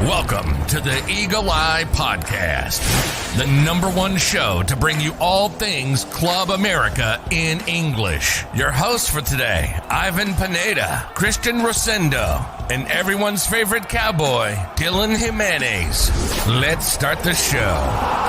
Welcome to the Eagle Eye Podcast, the number one show to bring you all things Club America in English. Your hosts for today, Ivan Pineda, Christian Rosendo, and everyone's favorite cowboy, Dylan Jimenez. Let's start the show.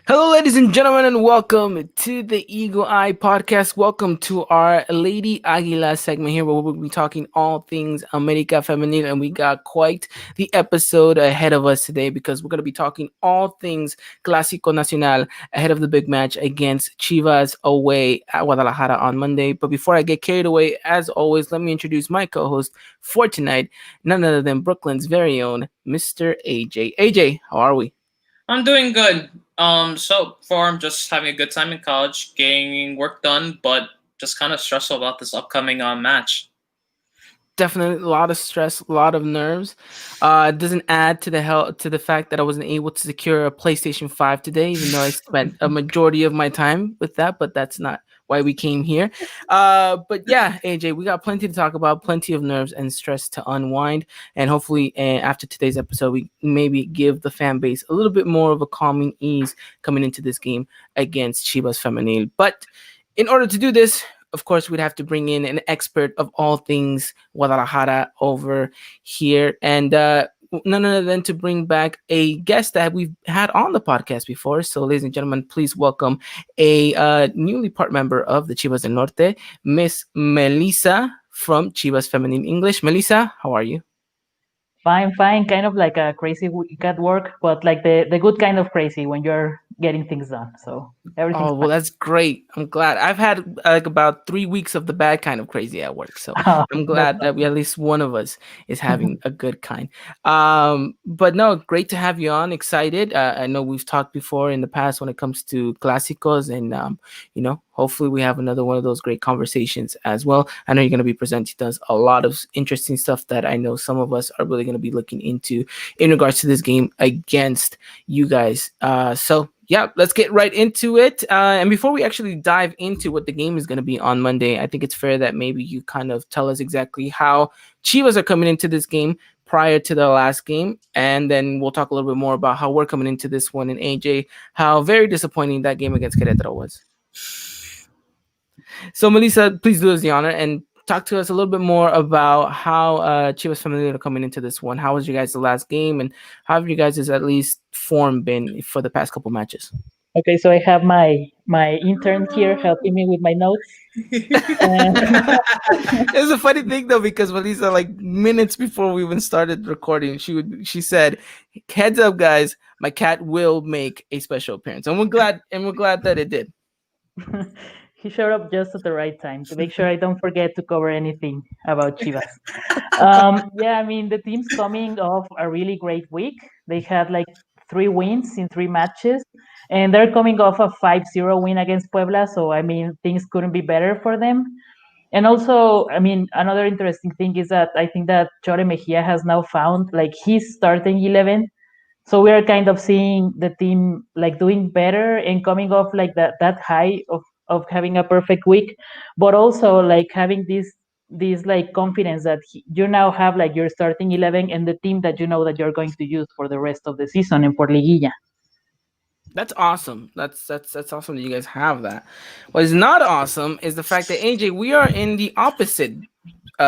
Hello, ladies and gentlemen, and welcome to the Eagle Eye Podcast. Welcome to our Lady Aguilas segment here, where we'll be talking all things America Femenil, and we got quite the episode ahead of us today because we're going to be talking all things Clasico Nacional ahead of the big match against Chivas away at Guadalajara on Monday. But before I get carried away, as always, let me introduce my co-host for tonight, none other than Brooklyn's very own Mr. AJ. AJ, how are we? I'm doing good. So far I'm just having a good time in college, getting work done, but just kind of stressful about this upcoming match. Definitely a lot of stress, a lot of nerves. It doesn't add to the fact that I wasn't able to secure a PlayStation 5 today, even though I spent a majority of my time with that, but that's not why we came here. But yeah, AJ, we got plenty to talk about, plenty of nerves and stress to unwind. And hopefully after today's episode, we maybe give the fan base a little bit more of a calming ease coming into this game against Chivas Femenil. But in order to do this, of course, we'd have to bring in an expert of all things Guadalajara over here. And none other than to bring back a guest that we've had on the podcast before. So, ladies and gentlemen, please welcome a newly part member of the Chivas del Norte, Miss Melissa from Chivas Femenil English. Melissa, how are you? Fine. Kind of like a crazy week at work, but like the good kind of crazy when you're getting things done. So everything's well, that's great. I'm glad. I've had like about 3 weeks of the bad kind of crazy at work. So I'm glad that at least one of us is having a good kind. But no, great to have you on. Excited. I know we've talked before in the past when it comes to Clásicos, and hopefully we have another one of those great conversations as well. I know you're going to be presenting us a lot of interesting stuff that I know some of us are really going to be looking into in regards to this game against you guys. So yeah, let's get right into it. And before we actually dive into what the game is going to be on Monday, I think it's fair that maybe you kind of tell us exactly how Chivas are coming into this game prior to the last game. And then we'll talk a little bit more about how we're coming into this one. And AJ, how very disappointing that game against Querétaro was. So, Melissa, please do us the honor and talk to us a little bit more about how Chivas Femenil are coming into this one. How was you guys the last game, and how have you guys' at least form been for the past couple matches? Okay, so I have my intern here helping me with my notes. It's a funny thing though, because Melissa, like minutes before we even started recording, she said, "Heads up, guys, my cat will make a special appearance," and we're glad that it did. He showed up just at the right time to make sure I don't forget to cover anything about Chivas. Yeah, I mean, the team's coming off a really great week. They had like 3 wins in 3 matches, and they're coming off a 5-0 win against Puebla. So, I mean, things couldn't be better for them. And also, I mean, another interesting thing is that I think that Chore Mejia has now found like his starting 11. So we are kind of seeing the team like doing better and coming off like that high of having a perfect week, but also like having this like confidence that you now have like your starting 11 and the team that you know that you're going to use for the rest of the season and for Liguilla. That's awesome. That's awesome that you guys have that. What is not awesome is the fact that AJ, we are in the opposite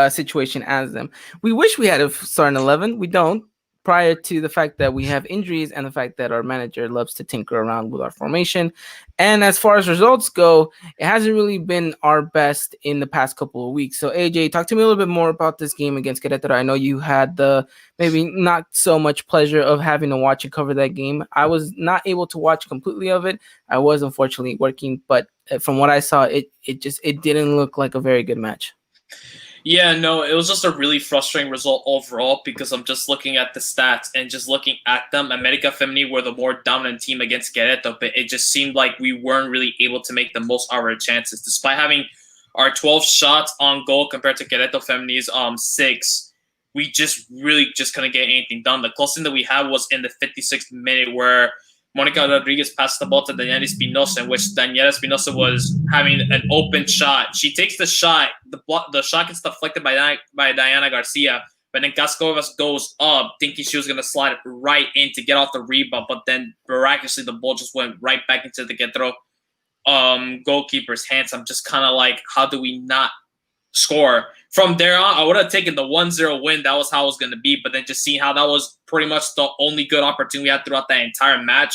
situation as them. We wish we had a starting 11. We don't. Prior to the fact that we have injuries and the fact that our manager loves to tinker around with our formation. And as far as results go, it hasn't really been our best in the past couple of weeks. So AJ, talk to me a little bit more about this game against Querétaro. I know you had the maybe not so much pleasure of having to watch and cover that game. I was not able to watch completely of it. I was unfortunately working, but from what I saw, it didn't look like a very good match. Yeah, no, it was just a really frustrating result overall because I'm just looking at the stats and just looking at them. America Femenil were the more dominant team against Querétaro, but it just seemed like we weren't really able to make the most of our chances. Despite having our 12 shots on goal compared to Querétaro Femenil's 6, we just really couldn't get anything done. The closest thing that we had was in the 56th minute where Monica Rodriguez passed the ball to Daniela Espinosa, in which Daniela Espinosa was having an open shot. She takes the shot. The shot gets deflected by Diana Garcia, but then Gascovas goes up, thinking she was going to slide it right in to get off the rebound, but then miraculously the ball just went right back into the Querétaro goalkeeper's hands. I'm just kind of like, how do we not score? From there on, I would have taken the 1-0 win. That was how it was going to be. But then just seeing how that was pretty much the only good opportunity we had throughout that entire match,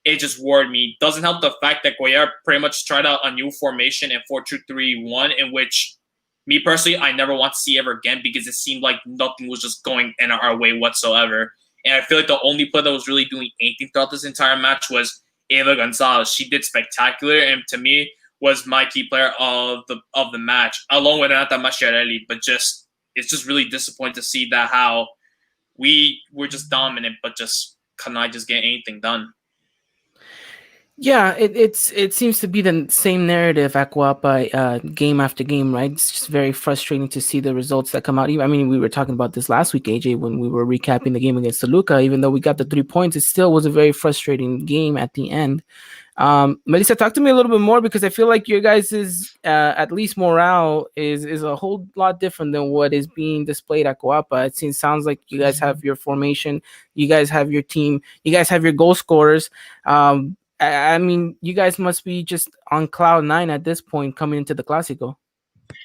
it just worried me. Doesn't help the fact that Cuellar pretty much tried out a new formation in 4-2-3-1, in which, me personally, I never want to see ever again, because it seemed like nothing was just going in our way whatsoever. And I feel like the only player that was really doing anything throughout this entire match was Eva Gonzalez. She did spectacular, and to me, was my key player of the match, along with Renata Masciarelli. But it's just really disappointing to see that how we were just dominant, but just could not just get anything done. Yeah, it seems to be the same narrative, Acuapa, game after game, right? It's just very frustrating to see the results that come out. I mean, we were talking about this last week, AJ, when we were recapping the game against Toluca. Even though we got the 3 points, it still was a very frustrating game at the end. Melissa, talk to me a little bit more, because I feel like your guys' at least morale is a whole lot different than what is being displayed at Coapa. It sounds like you guys have your formation, you guys have your team, you guys have your goal scorers. I mean, you guys must be just on cloud 9 at this point coming into the Clasico.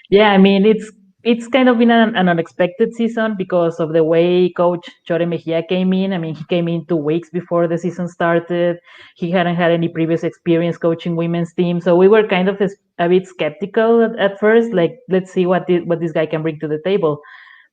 Yeah, I mean, it's kind of been an unexpected season because of the way Coach Chore Mejia came in. I mean, he came in 2 weeks before the season started. He hadn't had any previous experience coaching women's team, so we were kind of a bit skeptical at first. Like, let's see what this guy can bring to the table.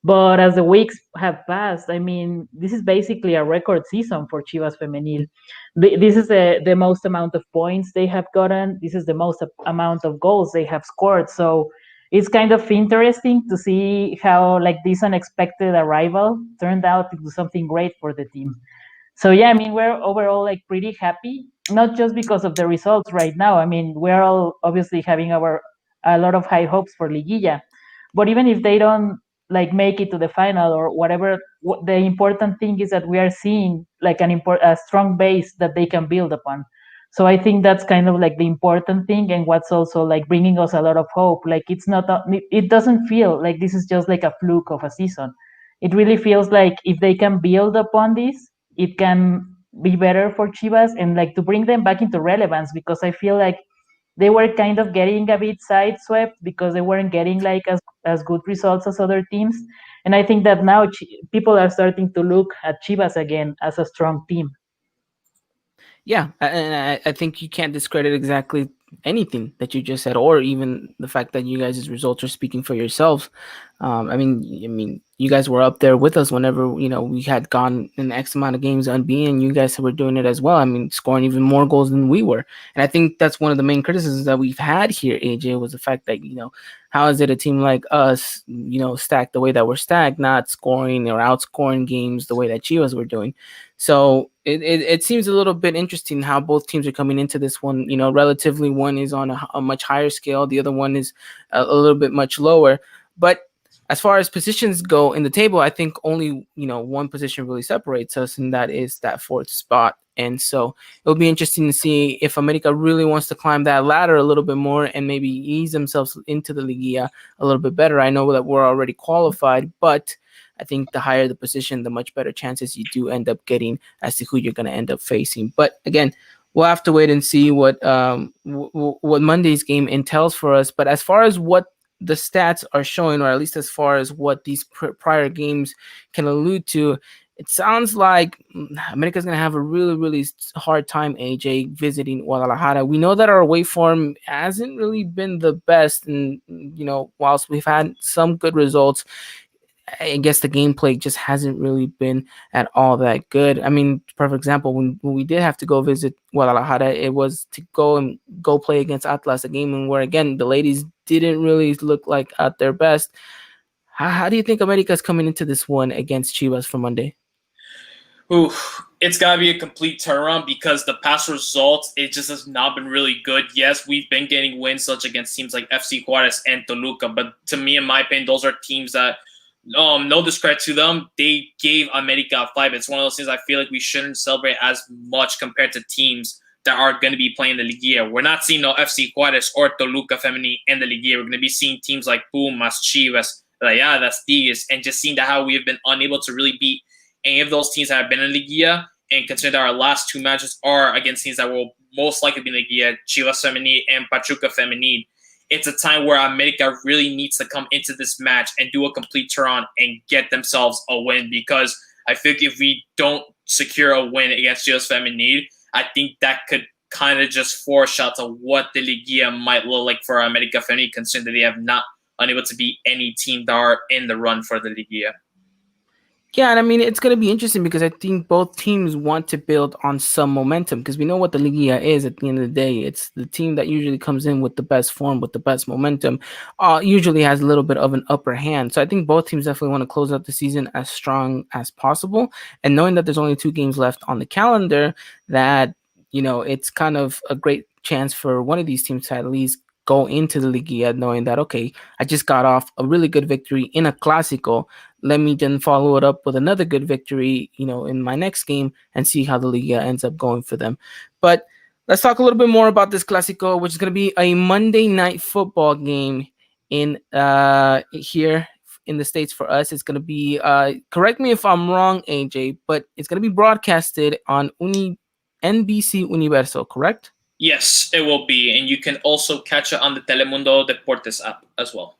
But as the weeks have passed, I mean, this is basically a record season for Chivas Femenil. This is the most amount of points they have gotten. This is the most amount of goals they have scored. So it's kind of interesting to see how like this unexpected arrival turned out into something great for the team. So yeah, I mean, we're overall like pretty happy, not just because of the results right now. I mean, we're all obviously having a lot of high hopes for Liguilla, but even if they don't like make it to the final or whatever, the important thing is that we are seeing like a strong base that they can build upon. So I think that's kind of like the important thing, and what's also like bringing us a lot of hope. Like it doesn't feel like this is just like a fluke of a season. It really feels like if they can build upon this, it can be better for Chivas, and like to bring them back into relevance, because I feel like they were kind of getting a bit sideswept because they weren't getting like as good results as other teams. And I think that now people are starting to look at Chivas again as a strong team. Yeah, and I think you can't discredit exactly anything that you just said, or even the fact that you guys' results are speaking for yourselves. I mean, you guys were up there with us whenever we had gone an X amount of games unbeaten. You guys were doing it as well. I mean, scoring even more goals than we were, and I think that's one of the main criticisms that we've had here, AJ, was the fact that how is it a team like us, stacked the way that we're stacked, not scoring or outscoring games the way that Chivas were doing. So it seems a little bit interesting how both teams are coming into this one. Relatively, one is on a much higher scale, the other one is a little bit much lower. But as far as positions go in the table, I think only one position really separates us, and that is that 4th spot. And so it'll be interesting to see if America really wants to climb that ladder a little bit more and maybe ease themselves into the Liguilla a little bit better. I know that we're already qualified, but I think the higher the position, the much better chances you do end up getting as to who you're going to end up facing. But again, we'll have to wait and see what Monday's game entails for us. But as far as what the stats are showing, or at least as far as what these prior games can allude to, it sounds like America's going to have a really, really hard time, AJ, visiting Guadalajara. We know that our away form hasn't really been the best. And, whilst we've had some good results, I guess the gameplay just hasn't really been at all that good. I mean, perfect example, when we did have to go visit Guadalajara, it was to go play against Atlas, a game where, again, the ladies didn't really look like at their best. How do you think America's coming into this one against Chivas for Monday? Ooh, it's got to be a complete turnaround, because the past results, it just has not been really good. Yes, we've been getting wins such against teams like FC Juarez and Toluca, but to me, in my opinion, those are teams that no discredit to them, they gave America 5. It's one of those things I feel like we shouldn't celebrate as much compared to teams that are going to be playing the Liguilla. We're not seeing no FC Juárez or Toluca Femenil in the Liguilla. We're going to be seeing teams like Pumas, Chivas, Rayadas, Tigres, and just seeing that how we have been unable to really beat any of those teams that have been in Liguilla. And consider that our last 2 matches are against teams that will most likely be in Liguilla, Chivas Femenil and Pachuca Femenil. It's a time where America really needs to come into this match and do a complete turn and get themselves a win, because I think if we don't secure a win against Chivas Femenil, I think that could kind of just foreshadow what the Liguilla might look like for America Femenil, considering that they have not unable to beat any team that are in the run for the Liguilla. Yeah, and I mean, it's going to be interesting because I think both teams want to build on some momentum, because we know what the Liguilla is at the end of the day. It's the team that usually comes in with the best form, with the best momentum, usually has a little bit of an upper hand. So I think both teams definitely want to close out the season as strong as possible. And knowing that there's only 2 games left on the calendar, that, it's kind of a great chance for one of these teams to at least go into the Liguilla knowing that, okay, I just got off a really good victory in a Clasico. Let me then follow it up with another good victory, in my next game, and see how the Liga ends up going for them. But let's talk a little bit more about this Clasico, which is going to be a Monday night football game in here in the States for us. It's going to be, correct me if I'm wrong, AJ, but it's going to be broadcasted on NBC Universo, correct? Yes, it will be. And you can also catch it on the Telemundo Deportes app as well.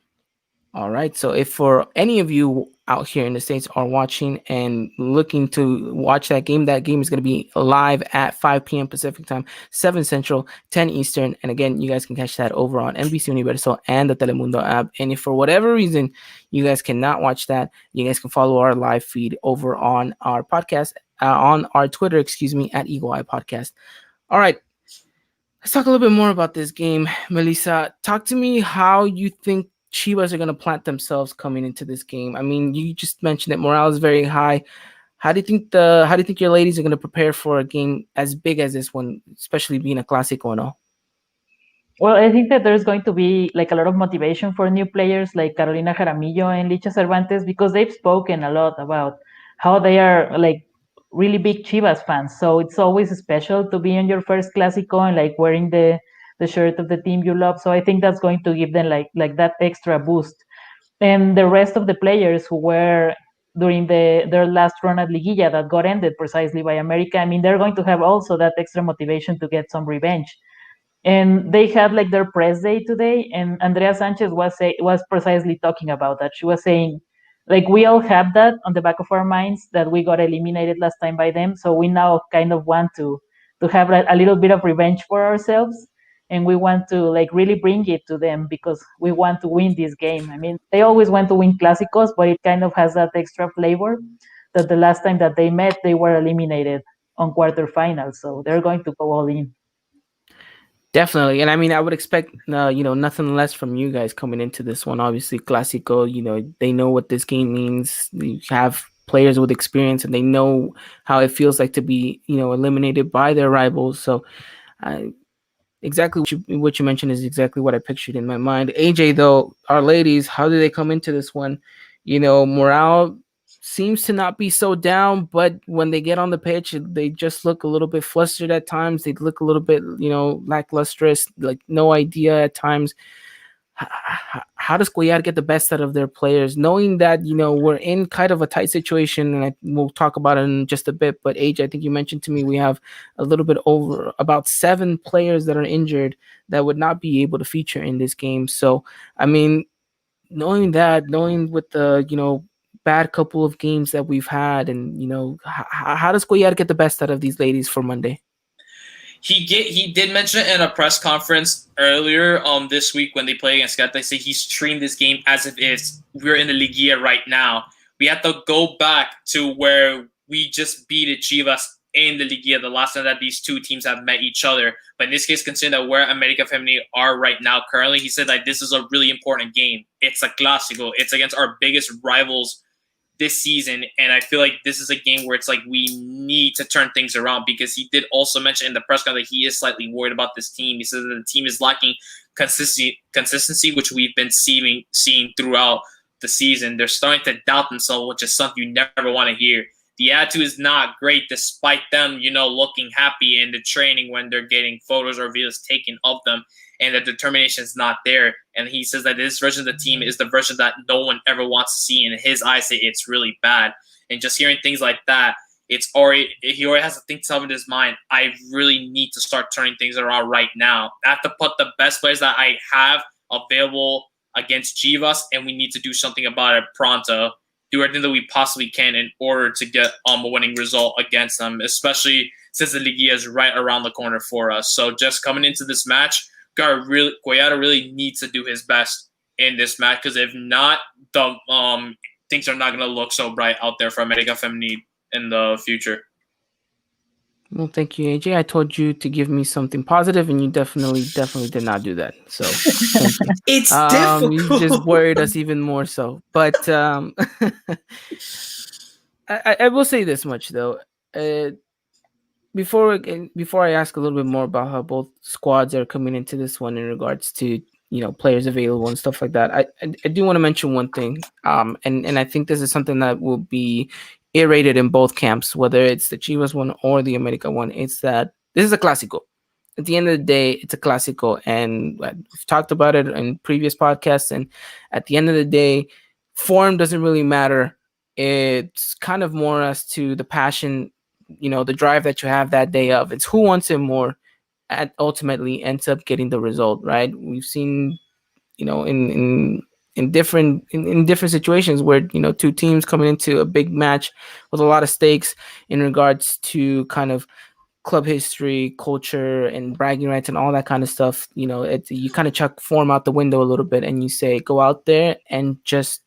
All right. So if for any of you out here in the States are watching and looking to watch that game is going to be live at 5 p.m. Pacific time, 7 Central, 10 Eastern. And again, you guys can catch that over on NBC Universal and the Telemundo app. And if for whatever reason you guys cannot watch that, you guys can follow our live feed over on our podcast, on our Twitter, at Eagle Eye Podcast. All right. Let's talk a little bit more about this game. Melissa, talk to me how you think Chivas are going to plant themselves coming into this game. I mean, you just mentioned that morale is very high. How do you think your ladies are going to prepare for a game as big as this one, especially being a Clasico and all? Well, I think that there's going to be like a lot of motivation for new players like Carolina Jaramillo and Licha Cervantes, because they've spoken a lot about how they are like really big Chivas fans. So it's always special to be on your first Clasico and like wearing the shirt of the team you love. So I think that's going to give them like that extra boost. And the rest of the players who were during their last run at Liguilla that got ended precisely by America, I mean, they're going to have also that extra motivation to get some revenge. And they had like their press day today, and Andrea Sanchez was precisely talking about that. She was saying, like, we all have that on the back of our minds that we got eliminated last time by them, so we now kind of want to have a little bit of revenge for ourselves, and we want to like really bring it to them because we want to win this game. I mean, they always want to win Clásicos, but it kind of has that extra flavor that the last time that they met, they were eliminated on quarterfinals, so they're going to go all in. Definitely. And I mean, I would expect, nothing less from you guys coming into this one. Obviously, Clasico, they know what this game means. You have players with experience and they know how it feels like to be, eliminated by their rivals. So exactly what you mentioned is exactly what I pictured in my mind. AJ, though, our ladies, how do they come into this one? Morale seems to not be so down, but when they get on the pitch, they just look a little bit flustered at times. They look a little bit, lacklustrous, like no idea at times. How does Cuellar get the best out of their players, knowing that, we're in kind of a tight situation, and we'll talk about it in just a bit. But AJ, I think you mentioned to me we have a little bit over about 7 players that are injured that would not be able to feature in this game. So, I mean, knowing with the, bad couple of games that we've had, and how does Cuellar get the best out of these ladies for Monday? He did mention it in a press conference earlier this week when they play against Gata. They say he's treating this game as if we're in the Liguilla right now. We have to go back to where we just beat Chivas in the Liguilla, the last time that these two teams have met each other. But in this case, considering that where America Femenil are right now currently, he said that this is a really important game. It's a Clasico. It's against our biggest rivals this season, and I feel like this is a game where it's like we need to turn things around, because he did also mention in the press conference that he is slightly worried about this team. He says that the team is lacking consistency, which we've been seeing throughout the season. They're starting to doubt themselves, which is something you never want to hear. The attitude is not great, despite them, looking happy in the training when they're getting photos or videos taken of them, and the determination is not there. And he says that this version of the team is the version that no one ever wants to see. In his eyes, it's really bad. And just hearing things like that, he already has to think something in his mind. I really need to start turning things around right now. I have to put the best players that I have available against Chivas, and we need to do something about it pronto. Do everything that we possibly can in order to get a winning result against them, especially since the Liguilla is right around the corner for us. So just coming into this match, Cuellar really needs to do his best in this match, because if not, the things are not going to look so bright out there for America Femenil in the future. Well, thank you, AJ. I told you to give me something positive, and you definitely did not do that. So thank you. It's difficult. You just worried us even more so. But I will say this much though. Before I ask a little bit more about how both squads are coming into this one in regards to players available and stuff like that, I do want to mention one thing. And I think this is something that will be iterated in both camps, whether it's the Chivas one or the America one. It's that this is a Clasico. At the end of the day, it's a Clasico, and we've talked about it in previous podcasts. And at the end of the day, form doesn't really matter. It's kind of more as to the passion, the drive that you have that day of. It's who wants it more, and ultimately ends up getting the result, right? We've seen, in different situations where two teams coming into a big match with a lot of stakes in regards to kind of club history, culture, and bragging rights and all that kind of stuff. You kind of chuck form out the window a little bit, and you say go out there and just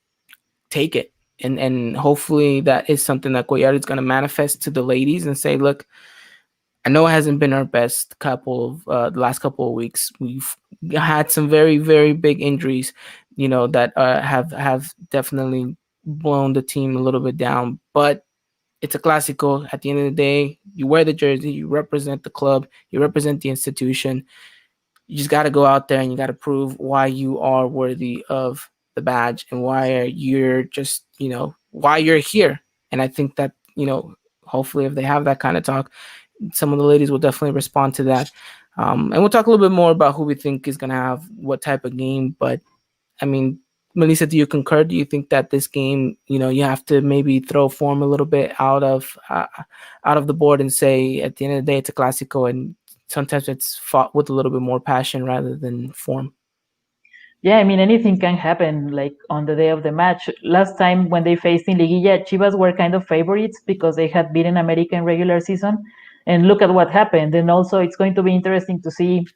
take it. And hopefully that is something that Cuellar is going to manifest to the ladies and say, look, I know it hasn't been our best the last couple of weeks. We've had some very, very big injuries, that have definitely blown the team a little bit down. But it's a Clasico. At the end of the day, you wear the jersey, you represent the club, you represent the institution. You just got to go out there and you got to prove why you are worthy of the badge and why you're just, why you're here. And I think that, hopefully if they have that kind of talk, some of the ladies will definitely respond to that. And we'll talk a little bit more about who we think is going to have what type of game. But I mean, Melissa, do you concur? Do you think that this game, you have to maybe throw form a little bit out of the board and say at the end of the day, it's a Clasico, and sometimes it's fought with a little bit more passion rather than form? Yeah, I mean, anything can happen, like on the day of the match. Last time when they faced in Liguilla, Chivas were kind of favorites because they had beaten America in regular season. And look at what happened. And also, it's going to be interesting to see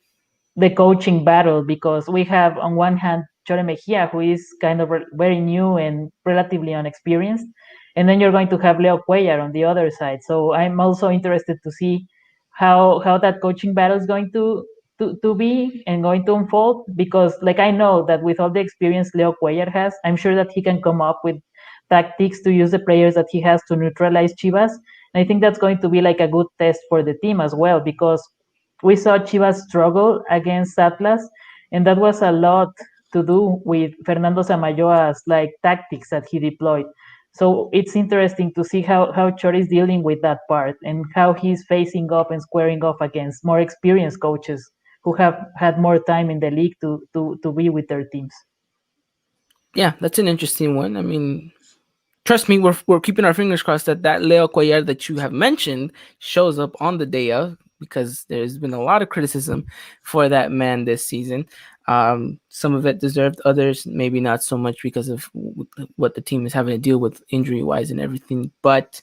the coaching battle, because we have on one hand Chore Mejia, who is kind of very new and relatively unexperienced, and then you're going to have Leo Cuellar on the other side. So I'm also interested to see how that coaching battle is going to be and going to unfold, because like I know that with all the experience Leo Cuellar has, I'm sure that he can come up with tactics to use the players that he has to neutralize Chivas. And I think that's going to be like a good test for the team as well, because we saw Chivas struggle against Atlas, and that was a lot to do with Fernando Samayoa's like tactics that he deployed. So it's interesting to see how Chor is dealing with that part and how he's facing up and squaring off against more experienced coaches who have had more time in the league to be with their teams. Yeah, that's an interesting one. I mean, trust me, we're keeping our fingers crossed that Leo Cuellar that you have mentioned shows up on the day of, because there's been a lot of criticism for that man this season. Some of it deserved, others maybe not so much because of what the team is having to deal with injury-wise and everything. But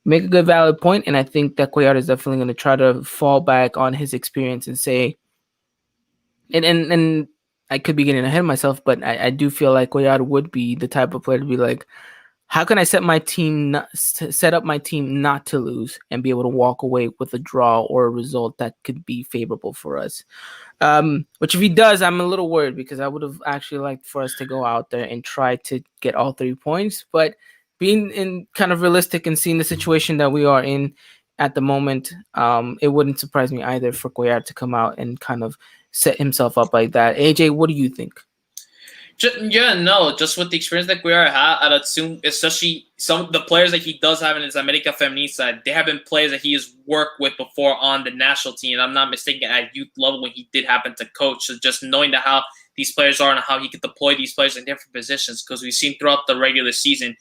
make a good, valid point, and I think that Cuellar is definitely going to try to fall back on his experience and say, and I could be getting ahead of myself, but I do feel like Cuellar would be the type of player to be like, how can I set up my team not to lose and be able to walk away with a draw or a result that could be favorable for us? Which if he does, I'm a little worried, because I would have actually liked for us to go out there and try to get all 3 points. But being in kind of realistic and seeing the situation that we are in at the moment, it wouldn't surprise me either for Cuellar to come out and kind of set himself up like that. AJ, what do you think? Just with the experience that Guerrero had, I'd assume, especially some of the players that he does have in his America Femenil side, they have been players that he has worked with before on the national team. And I'm not mistaken, at youth level when he did happen to coach. So just knowing how these players are and how he could deploy these players in different positions, because we've seen throughout the regular season,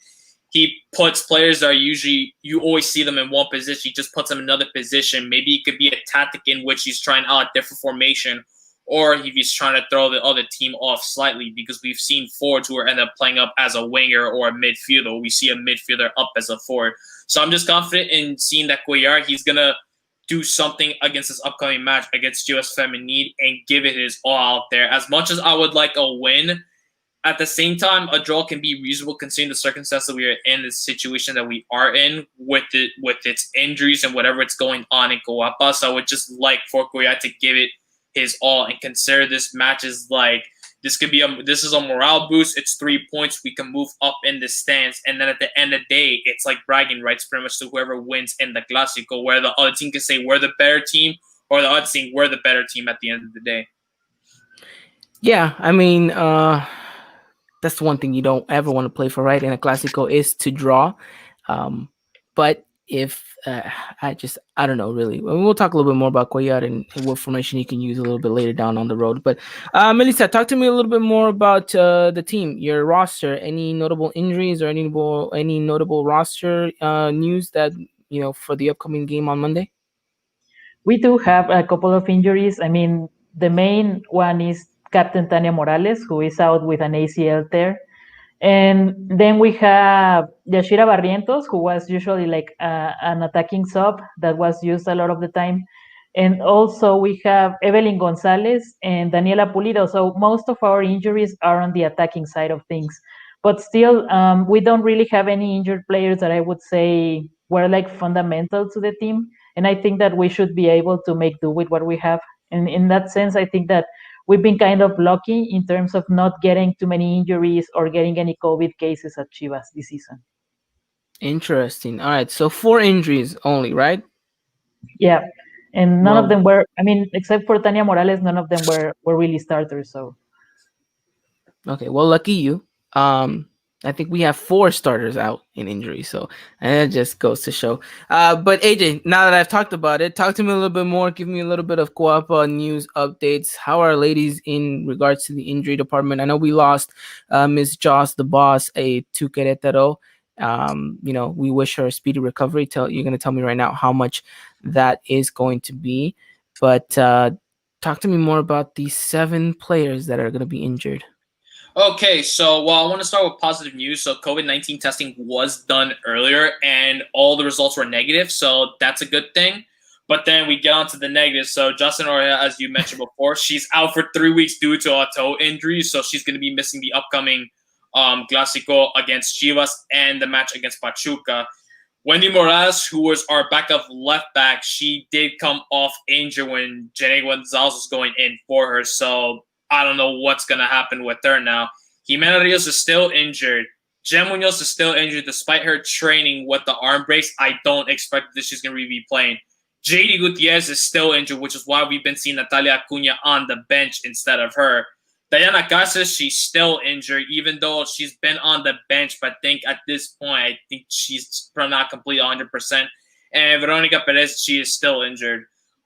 he puts players that are usually, you always see them in one position. He just puts them in another position. Maybe it could be a tactic in which he's trying out a different formation, or if he's trying to throw the other team off slightly, because we've seen forwards who end up playing up as a winger or a midfielder. We see a midfielder up as a forward. So I'm just confident in seeing that Cuellar, he's going to do something against this upcoming match against Chivas Femenil and give it his all out there. As much as I would like a win, at the same time, a draw can be reasonable considering the circumstances that we are in, the situation that we are in with its injuries and whatever it's going on in Coapa. So I would just like for Cuellar to give it his all and consider this match as like this is a morale boost. It's 3 points. We can move up in the stands, and then at the end of the day, it's like bragging rights pretty much to whoever wins in the Clasico, where the other team can say we're the better team, or the other team we're the better team at the end of the day. Yeah, I mean, that's the one thing you don't ever want to play for, right? In a Clasico is to draw. But if I don't know, really. We'll talk a little bit more about Cuellar and what formation you can use a little bit later down on the road. But Melissa, talk to me a little bit more about the team, your roster. Any notable injuries or any notable roster news that for the upcoming game on Monday? We do have a couple of injuries. I mean, the main one is Captain Tania Morales, who is out with an ACL tear. And then we have Yashira Barrientos, who was usually like an attacking sub that was used a lot of the time. And also we have Evelyn Gonzalez and Daniela Pulido. So most of our injuries are on the attacking side of things. But still, we don't really have any injured players that I would say were like fundamental to the team. And I think that we should be able to make do with what we have. And in that sense, I think that we've been kind of lucky in terms of not getting too many injuries or getting any COVID cases at Chivas this season. Interesting. All right. So 4 injuries only, right? Yeah. And none of them were, I mean, except for Tania Morales, none of them were really starters. So. Okay. Well, lucky you. I think we have 4 starters out in injury, so and it just goes to show. But AJ, now that I've talked about it, talk to me a little bit more. Give me a little bit of Coapa news updates. How are ladies in regards to the injury department? I know we lost Miss Joss, the boss, to Querétaro. We wish her a speedy recovery. You're going to tell me right now how much that is going to be. But talk to me more about these 7 players that are going to be injured. Okay, so I want to start with positive news. So COVID-19 testing was done earlier, and all the results were negative, so that's a good thing. But then we get on to the negatives. So Justin Oria, as you mentioned before, she's out for 3 weeks due to a toe injury, so she's going to be missing the upcoming Clasico against Chivas and the match against Pachuca. Wendy Morales, who was our backup left back, she did come off injured when Jenny Gonzalez was going in for her, so I don't know what's going to happen with her now. Jimena Rios is still injured. Jen Munoz is still injured despite her training with the arm brace. I don't expect that she's going to be playing. JD Gutierrez is still injured, which is why we've been seeing Natalia Acuna on the bench instead of her. Diana Casas, she's still injured, even though she's been on the bench. But I think at this point, I think she's not completely 100%. And Veronica Perez, she is still injured.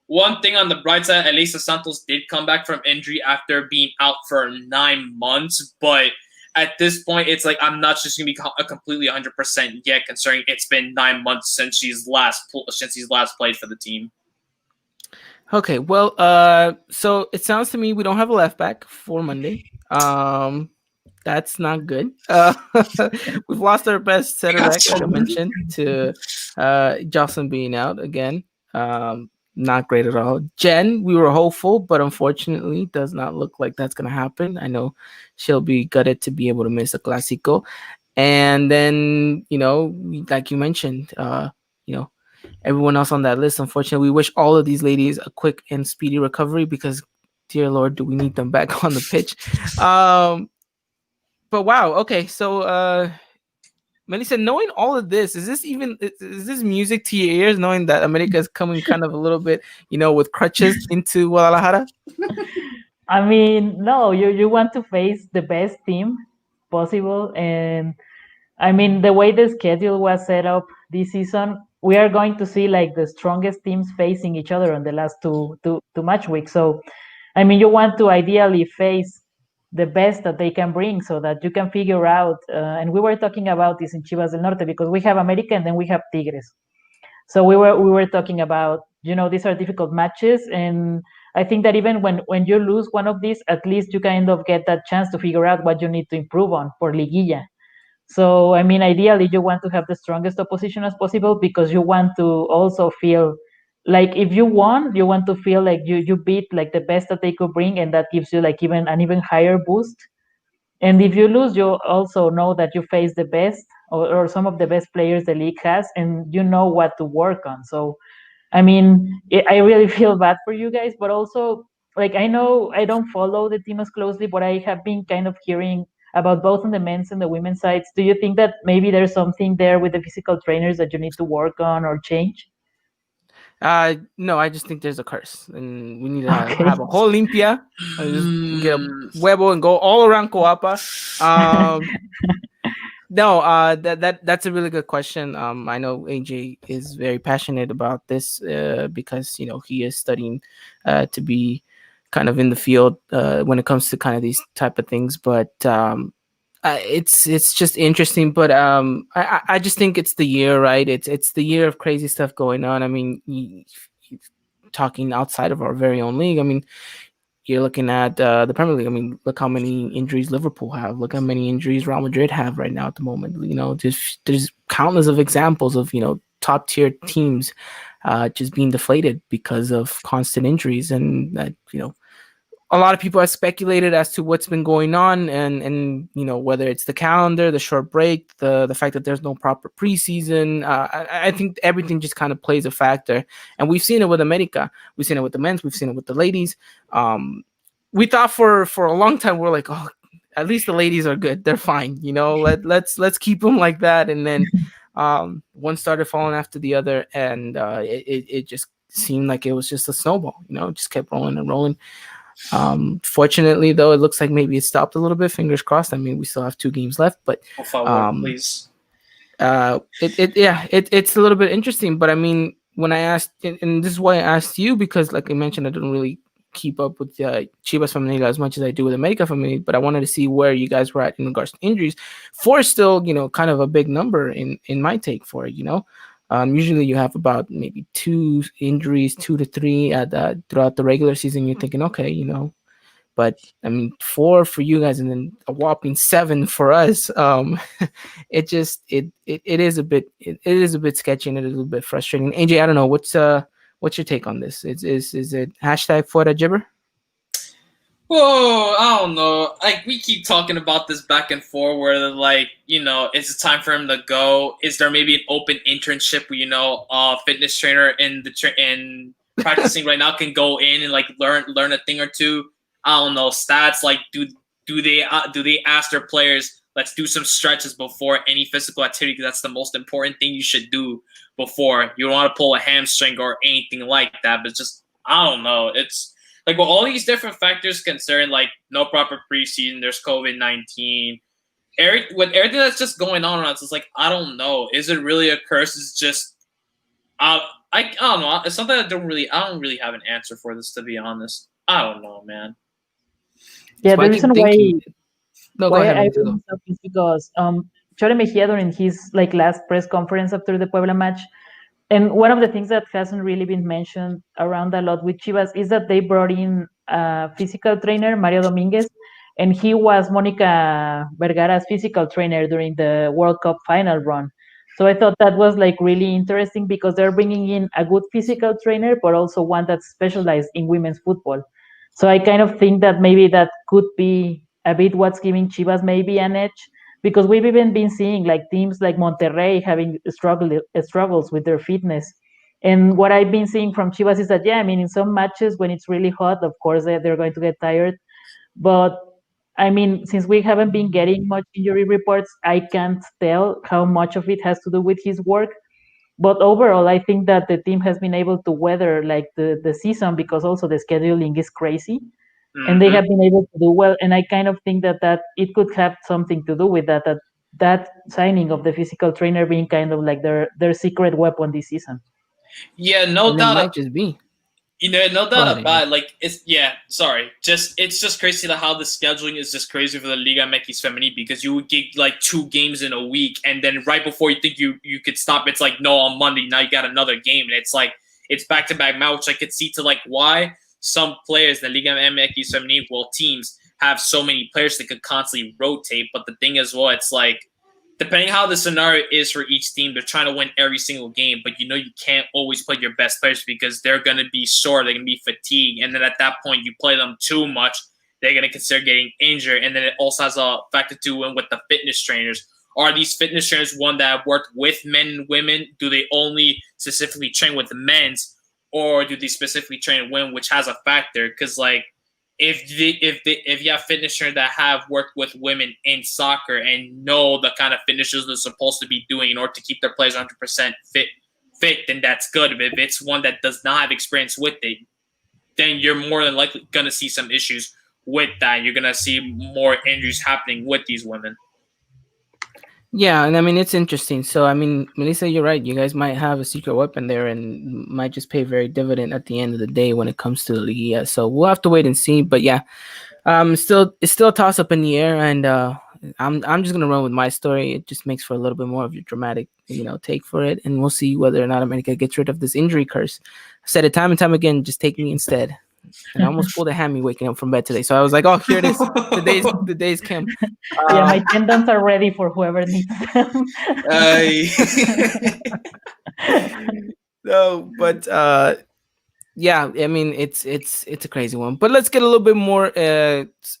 One thing on the bright side, Elisa Santos did come back from injury after being out for 9 months. But at this point, it's like I'm not just going to be completely 100% yet, considering it's been 9 months since he's last played for the team. Okay, well, so it sounds to me we don't have a left back for Monday. That's not good. We've lost our best center back, like I mentioned, to Jocelyn being out again. Not great at all. Jen, we were hopeful, but unfortunately does not look like that's going to happen. I know she'll be gutted to be able to miss a Clasico. And then, like you mentioned, everyone else on that list, unfortunately, we wish all of these ladies a quick and speedy recovery because, dear Lord, do we need them back on the pitch. But wow, okay, so Melissa, knowing all of this, is this music to your ears, knowing that America is coming kind of a little bit, with crutches into Guadalajara? I mean, no, you want to face the best team possible, and I mean the way the schedule was set up this season, we are going to see like the strongest teams facing each other on the last two match weeks. So, I mean, you want to ideally face the best that they can bring, so that you can figure out. And we were talking about this in Chivas del Norte because we have America and then we have Tigres. So we were talking about, these are difficult matches, and I think that even when you lose one of these, at least you kind of get that chance to figure out what you need to improve on for Liguilla. So I mean, ideally you want to have the strongest opposition as possible, because you want to also feel like if you won, you want to feel like you beat like the best that they could bring, and that gives you like even an even higher boost. And if you lose, you also know that you face the best, or some of the best players the league has, and you know what to work on. So, I mean, I really feel bad for you guys, but also, like, I know I don't follow the team as closely, but I have been kind of hearing about both on the men's and the women's sides. Do you think that maybe there's something there with the physical trainers that you need to work on or change? No, I just think there's a curse, and we need to Okay. have a whole limpia. Just get a Hmm. huevo and go all around Coapa. Um, no, that's a really good question. I know AJ is very passionate about this because he is studying to be kind of in the field when it comes to kind of these type of things. But it's just interesting. But I just think it's the year, right? It's the year of crazy stuff going on. I mean, talking outside of our very own league. I mean, you're looking at the Premier League. I mean, look how many injuries Liverpool have. Look how many injuries Real Madrid have right now at the moment. There's countless of examples of top tier teams just being deflated because of constant injuries, and a lot of people have speculated as to what's been going on, and whether it's the calendar, the short break, the fact that there's no proper preseason. I think everything just kind of plays a factor, and we've seen it with America, we've seen it with the men's, we've seen it with the ladies. We thought for a long time we're like, oh, at least the ladies are good, they're fine. Let's keep them like that, and then one started falling after the other, and it just seemed like it was just a snowball. It just kept rolling and rolling. Fortunately, though, it looks like maybe it stopped a little bit. Fingers crossed. I mean, we still have 2 games left, but Por favor, please. it's a little bit interesting. But I mean, when I asked, and this is why I asked you, because like I mentioned, I don't really keep up with Chivas Femenil as much as I do with America Femenil, but I wanted to see where you guys were at in regards to injuries. 4 is still, kind of a big number in my take for it. Usually you have about maybe 2 injuries, 2 to 3 throughout the regular season. You're thinking, okay, but I mean 4 for you guys, and then a whopping 7 for us. It just it is a bit it is a bit sketchy, and it is a little bit frustrating. AJ, I don't know what's your take on this. Is it hashtag fuera gibber? Whoa, I don't know. Like, we keep talking about this back and forth where, like, is it time for him to go? Is there maybe an open internship where, fitness trainer in practicing right now can go in and, like, learn a thing or two? I don't know. Stats, like, do they ask their players, let's do some stretches before any physical activity, because that's the most important thing you should do before. You don't want to pull a hamstring or anything like that, but just, I don't know. It's like, with all these different factors concerning, like, no proper preseason, there's COVID-19, with everything that's just going on around us, it's like, I don't know. Is it really a curse? It's just, I don't know. It's something I don't really have an answer for this, to be honest. I don't know, man. Yeah, So I the keep reason thinking. No, go why ahead, I Benito. bring this up is because Chore Mejia, during his like last press conference after the Puebla match, and one of the things that hasn't really been mentioned around a lot with Chivas is that they brought in a physical trainer, Mario Dominguez, and he was Monica Vergara's physical trainer during the World Cup final run. So I thought that was like really interesting, because they're bringing in a good physical trainer, but also one that's specialized in women's football. So I kind of think that maybe that could be a bit what's giving Chivas maybe an edge, because we've even been seeing like teams like Monterrey having struggles with their fitness. And what I've been seeing from Chivas is that, yeah, I mean, in some matches when it's really hot, of course they're going to get tired. But I mean, since we haven't been getting much injury reports, I can't tell how much of it has to do with his work. But overall, I think that the team has been able to weather like the season, because also the scheduling is crazy. and they have been able to do well. And I kind of think that it could have something to do with that signing of the physical trainer being kind of like their secret weapon this season. Yeah, no And it doubt. might just be. No Go doubt ahead, about it. Like it's just crazy how the scheduling is just crazy for the Liga MX Femenil, because you would get like 2 games in a week, and then right before you think you could stop, it's like, no, on Monday now you got another game, and it's like it's back to back match. I could see to like why some players in the Liga MX Femenil, well, teams have so many players that could constantly rotate. But the thing is, well, it's like, depending how the scenario is for each team, they're trying to win every single game, but you can't always play your best players because they're going to be sore, they're going to be fatigued, and then at that point you play them too much, they're going to consider getting injured. And then it also has a factor to in with the fitness trainers. Are these fitness trainers one that have worked with men and women? Do they only specifically train with the men's, or do they specifically train women, which has a factor? Because like, if you have fitness trainers that have worked with women in soccer and know the kind of fitnesses they're supposed to be doing in order to keep their players 100% fit, then that's good. But if it's one that does not have experience with it, then you're more than likely going to see some issues with that. You're going to see more injuries happening with these women. Yeah, and I mean, it's interesting. So, I mean, Melissa, you're right. You guys might have a secret weapon there and might just pay very dividend at the end of the day when it comes to the Liga. So we'll have to wait and see. But yeah, it's still a toss up in the air, and I'm just gonna run with my story. It just makes for a little bit more of your dramatic, take for it, and we'll see whether or not America gets rid of this injury curse. I've said it time and time again. Just take me instead. And I almost pulled a hammy waking up from bed today. So I was like, oh, here it is. The day's came. Yeah, my tendons are ready for whoever needs them. No, but yeah, I mean, it's a crazy one. But let's get a little bit more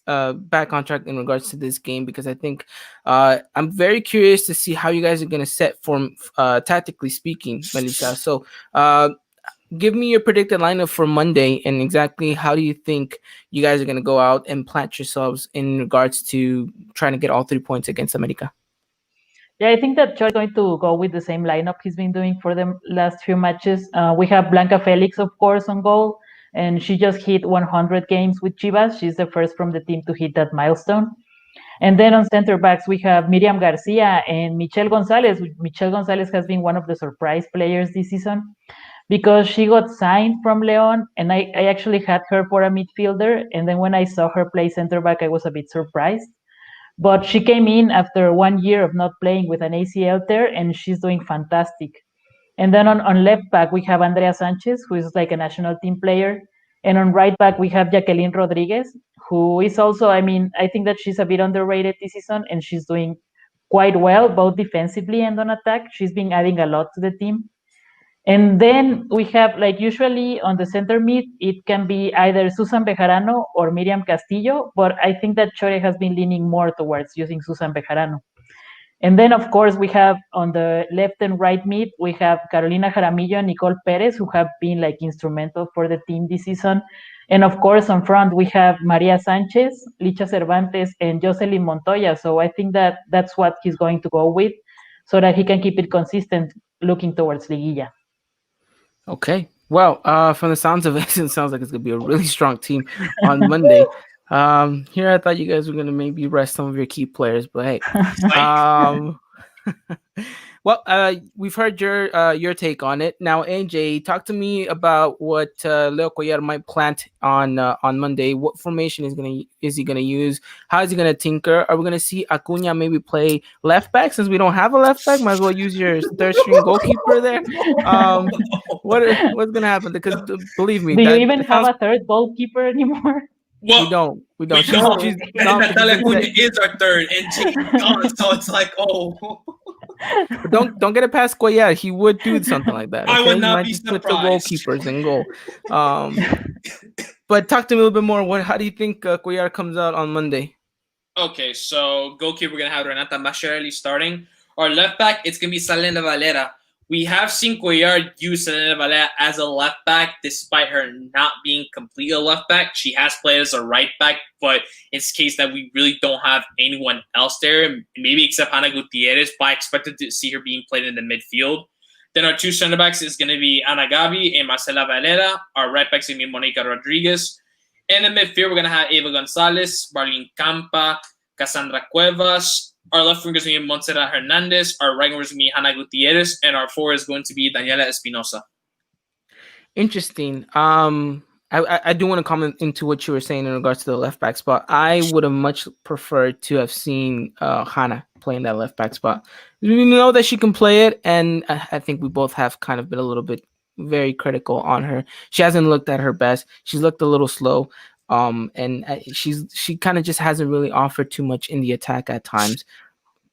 back on track in regards to this game, because I think I'm very curious to see how you guys are going to set form tactically speaking, Melissa. So give me your predicted lineup for Monday, and exactly how do you think you guys are going to go out and plant yourselves in regards to trying to get all 3 points against America? Yeah, I think that Chor is going to go with the same lineup he's been doing for the last few matches. We have Blanca Felix, of course, on goal, and she just hit 100 games with Chivas. She's the first from the team to hit that milestone. And then on center backs, we have Miriam Garcia and Michelle Gonzalez. Michelle Gonzalez has been one of the surprise players this season because she got signed from Leon, and I actually had her for a midfielder. And then when I saw her play center back, I was a bit surprised. But she came in after 1 year of not playing with an ACL tear, and she's doing fantastic. And then on left back, we have Andrea Sanchez, who is like a national team player. And on right back, we have Jacqueline Rodriguez, who is also, I think that she's a bit underrated this season, and she's doing quite well, both defensively and on attack. She's been adding a lot to the team. And then we have, like, usually on the center mid, it can be either Susan Bejarano or Miriam Castillo, but I think that Chore has been leaning more towards using Susan Bejarano. And then, of course, we have on the left and right mid, we have Carolina Jaramillo and Nicole Perez, who have been like instrumental for the team this season. And of course, on front, we have Maria Sanchez, Licha Cervantes, and Jocelyn Montoya. So I think that that's what he's going to go with so that he can keep it consistent looking towards Liguilla. Okay. Well, from the sounds of it, it sounds like it's going to be a really strong team on Monday. Here, I thought you guys were going to maybe rest some of your key players, but hey. Well, we've heard your take on it. Now, AJ, talk to me about what Leo Cuellar might plant on Monday. What formation is he gonna use? How is he gonna tinker? Are we gonna see Acuna maybe play left back, since we don't have a left back? Might as well use your third string goalkeeper there. What's gonna happen? Because believe me, do you even have a third goalkeeper anymore? Well, we don't. Natalia Acuna is our third, and she's gone, so it's like, oh. But don't get it past Cuellar. He would do something like that. Okay? I would not be surprised. Put the goalkeepers in goal. But talk to me a little bit more. How do you think Cuellar comes out on Monday? Okay, so goalkeeper, we're going to have Renata Mascherelli starting. Our left back, it's going to be Selena Valera. We have seen Cuellar use Selena Valera as a left back, despite her not being completely a left back. She has played as a right back, but it's the case that we really don't have anyone else there, maybe except Ana Gutierrez, but I expected to see her being played in the midfield. Then our two center backs is going to be Ana Gabi and Marcela Valera. Our right backs is going to be Monica Rodriguez. In the midfield, we're going to have Eva Gonzalez, Marlene Campa, Cassandra Cuevas. Our left wing is going to be Montserrat Hernandez. Our right wing is going to be Hannah Gutierrez. And our forward is going to be Daniela Espinosa. Interesting. I do want to comment into what you were saying in regards to the left back spot. I would have much preferred to have seen Hannah playing that left back spot. We know that she can play it, and I think we both have kind of been a little bit very critical on her. She hasn't looked at her best. She's looked a little slow, and she kind of just hasn't really offered too much in the attack at times.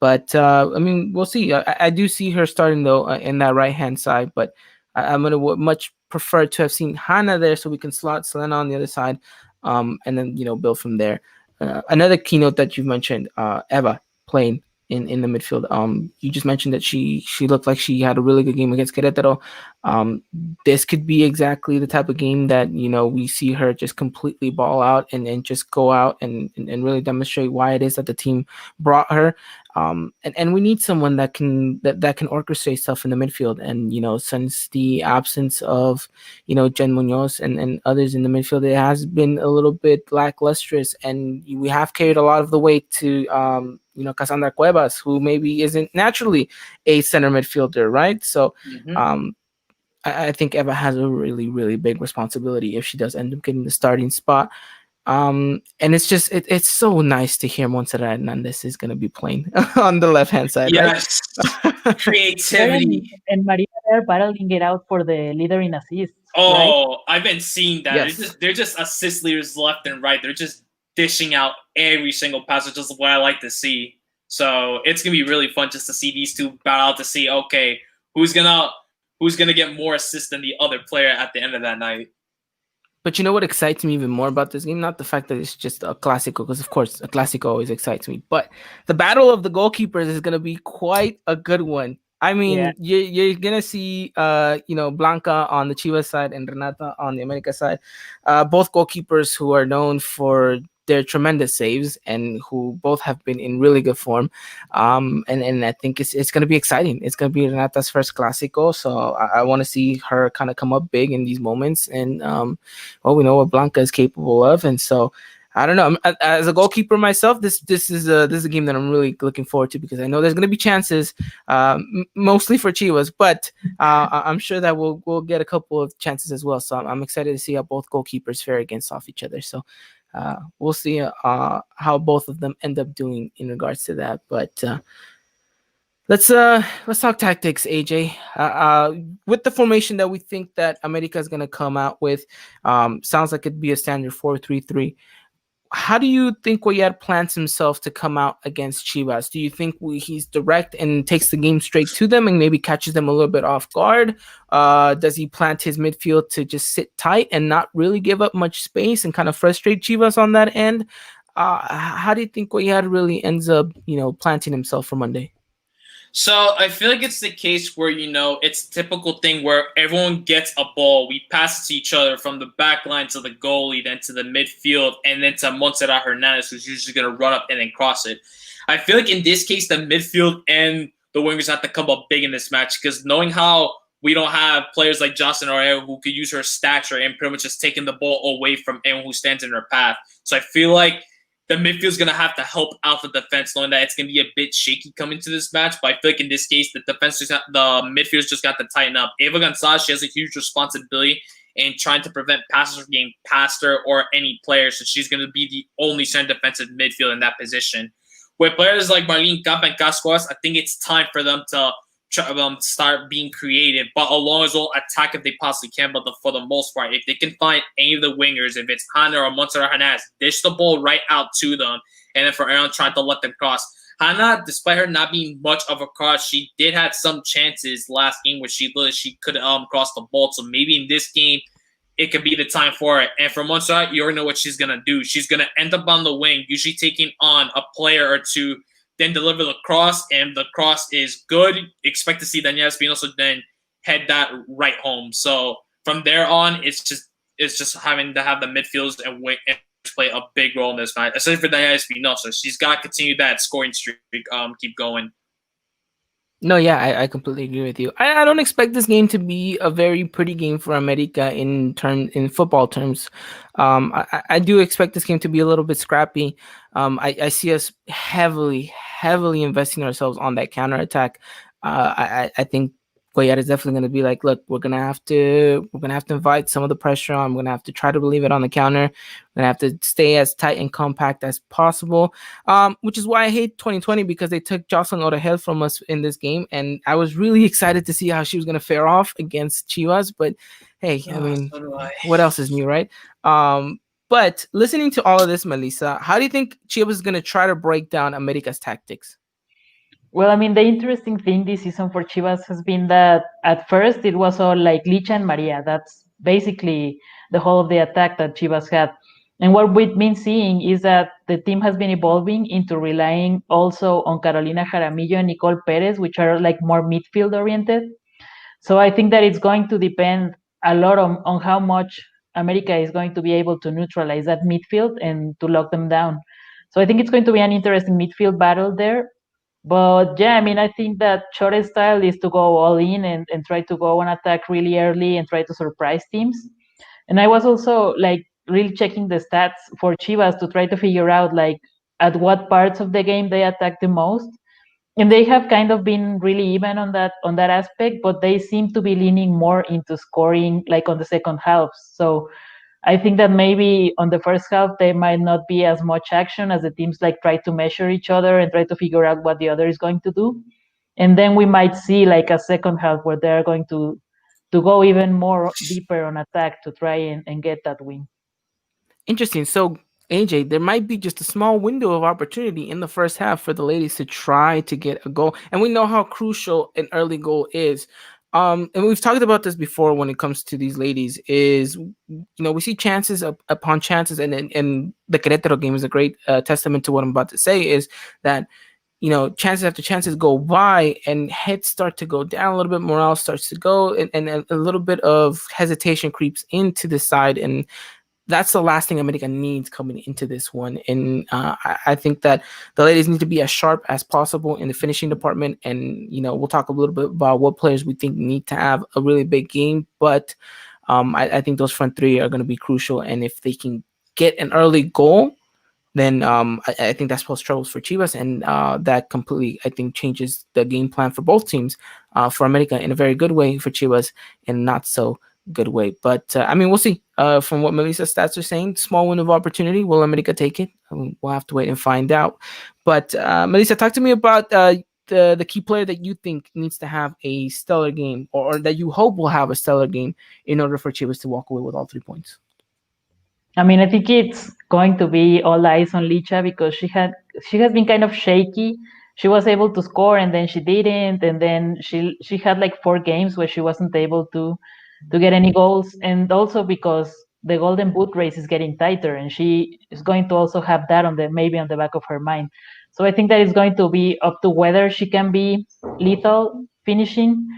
But I mean, we'll see. I do see her starting though in that right hand side, but I'm gonna much prefer to have seen Hannah there so we can slot Selena on the other side, and then build from there. Another keynote that you mentioned, Eva playing in the midfield. You just mentioned that she looked like she had a really good game against Querétaro. This could be exactly the type of game that we see her just completely ball out and just go out and really demonstrate why it is that the team brought her. And we need someone that can orchestrate stuff in the midfield. And since the absence of Jen Munoz and others in the midfield, it has been a little bit lacklustrous, and we have carried a lot of the weight to Cassandra Cuevas, who maybe isn't naturally a center midfielder, right? So I think Eva has a really, really big responsibility if she does end up getting the starting spot. And it's just it's so nice to hear Montserrat Hernandez is going to be playing on the left hand side. Yes, right? creativity. And Maria they're battling it out for the leader in assists. Oh, right? I've been seeing that. Yes. They're just assist leaders left and right. They're just dishing out every single pass, which is what I like to see. So it's gonna be really fun just to see these two battle out to see who's gonna get more assists than the other player at the end of that night. But you know what excites me even more about this game? Not the fact that it's just a Clasico, because of course a Clasico always excites me, but the battle of the goalkeepers is going to be quite a good one. I mean, you're going to see, Blanca on the Chivas side and Renata on the America side, both goalkeepers who are known for their tremendous saves and who both have been in really good form. And I think it's going to be exciting. It's going to be Renata's first Clasico, so I want to see her kind of come up big in these moments. And we know what Blanca is capable of, and so I don't know. As a goalkeeper myself, this is a game that I'm really looking forward to, because I know there's going to be chances, mostly for Chivas, but I'm sure that we'll get a couple of chances as well. So I'm excited to see how both goalkeepers fare against off each other. So we'll see how both of them end up doing in regards to that. But let's talk tactics, AJ. With the formation that we think that America is going to come out with, sounds like it'd be a standard 4-3-3. How do you think Cuellar plans himself to come out against Chivas? Do you think he's direct and takes the game straight to them and maybe catches them a little bit off guard? Does he plant his midfield to just sit tight and not really give up much space and kind of frustrate Chivas on that end? How do you think Cuellar really ends up, planting himself for Monday? So I feel like it's the case where, it's a typical thing where everyone gets a ball. We pass it to each other from the back line to the goalie, then to the midfield, and then to Montserrat Hernandez, who's usually going to run up and then cross it. I feel like in this case, the midfield and the wingers have to come up big in this match, because knowing how we don't have players like Jocelyn Arroyo who could use her stature and pretty much just taking the ball away from anyone who stands in her path. So I feel like the midfield's going to have to help out the defense, knowing that it's going to be a bit shaky coming to this match. But I feel like in this case, the midfield's just got to tighten up. Eva Gonzalez, she has a huge responsibility in trying to prevent passes from getting past her or any player. So she's going to be the only center defensive midfield in that position. With players like Marlene Campa and Cascuas, I think it's time for them to start being creative, but along as well attack if they possibly can. But for the most part, if they can find any of the wingers, if it's Hannah or Montserrat Hernandez, dish the ball right out to them, and then for Aaron trying to let them cross. Hannah, despite her not being much of a cross, she did have some chances last game where she could cross the ball. So maybe in this game, it could be the time for it. And for Montserrat, you already know what she's gonna do. She's gonna end up on the wing, usually taking on a player or two, then deliver the cross, and the cross is good. Expect to see Daniela Espinosa then head that right home. So from there on, it's just having to have the midfielders and play a big role in this match, especially for Daniela Espinosa. She's got to continue that scoring streak, keep going. No, yeah, I completely agree with you. I don't expect this game to be a very pretty game for America in football terms. I do expect this game to be a little bit scrappy. I see us heavily investing ourselves on that counterattack. I think Cuellar is definitely going to be like, look, we're gonna have to invite some of the pressure on. We're gonna have to try to relieve it on the counter. We're gonna have to stay as tight and compact as possible. Which is why I hate 2020 because they took Jocelyn Orejel from us in this game, and I was really excited to see how she was going to fare off against Chivas. But hey, I mean, So do I. what else is new, right? But listening to all of this, Melissa, how do you think Chivas is going to try to break down America's tactics? Well, I mean, the interesting thing this season for Chivas has been that at first it was all like Licha and Maria. That's basically the whole of the attack that Chivas had. And what we've been seeing is that the team has been evolving into relying also on Carolina Jaramillo and Nicole Perez, which are like more midfield oriented. So I think that it's going to depend a lot on how much America is going to be able to neutralize that midfield and to lock them down. So I think it's going to be an interesting midfield battle there. But yeah, I mean, I think that Chore's style is to go all in and try to go on attack really early and try to surprise teams. And I was also like really checking the stats for Chivas to try to figure out like at what parts of the game they attack the most. And they have kind of been really even on that aspect, but they seem to be leaning more into scoring like on the second half. So I think that maybe on the first half there might not be as much action as the teams like try to measure each other and try to figure out what the other is going to do. And then we might see like a second half where they're going to go even more deeper on attack to try and get that win. Interesting. So, AJ, there might be just a small window of opportunity in the first half for the ladies to try to get a goal. And we know how crucial an early goal is. And we've talked about this before when it comes to these ladies. We see chances upon chances, and the Querétaro game is a great testament to what I'm about to say. Is that chances after chances go by and heads start to go down a little bit, morale starts to go, and a little bit of hesitation creeps into the side, and that's the last thing America needs coming into this one. And I think that the ladies need to be as sharp as possible in the finishing department. And, we'll talk a little bit about what players we think need to have a really big game. But I think those front three are going to be crucial. And if they can get an early goal, then I think that spells troubles for Chivas, and that completely, I think, changes the game plan for both teams, for America in a very good way, for Chivas in not so good way. But I mean, we'll see. From what Melissa's stats are saying, small window of opportunity. Will America take it? We'll have to wait and find out. But Melissa, talk to me about the key player that you think needs to have a stellar game, or that you hope will have a stellar game in order for Chivas to walk away with all 3 points. I mean, I think it's going to be all eyes on Licha because she has been kind of shaky. She was able to score and then she didn't, and then she had like 4 games where she wasn't able to get any goals, and also because the Golden Boot race is getting tighter, and she is going to also have that maybe on the back of her mind. So I think that it's going to be up to whether she can be lethal finishing.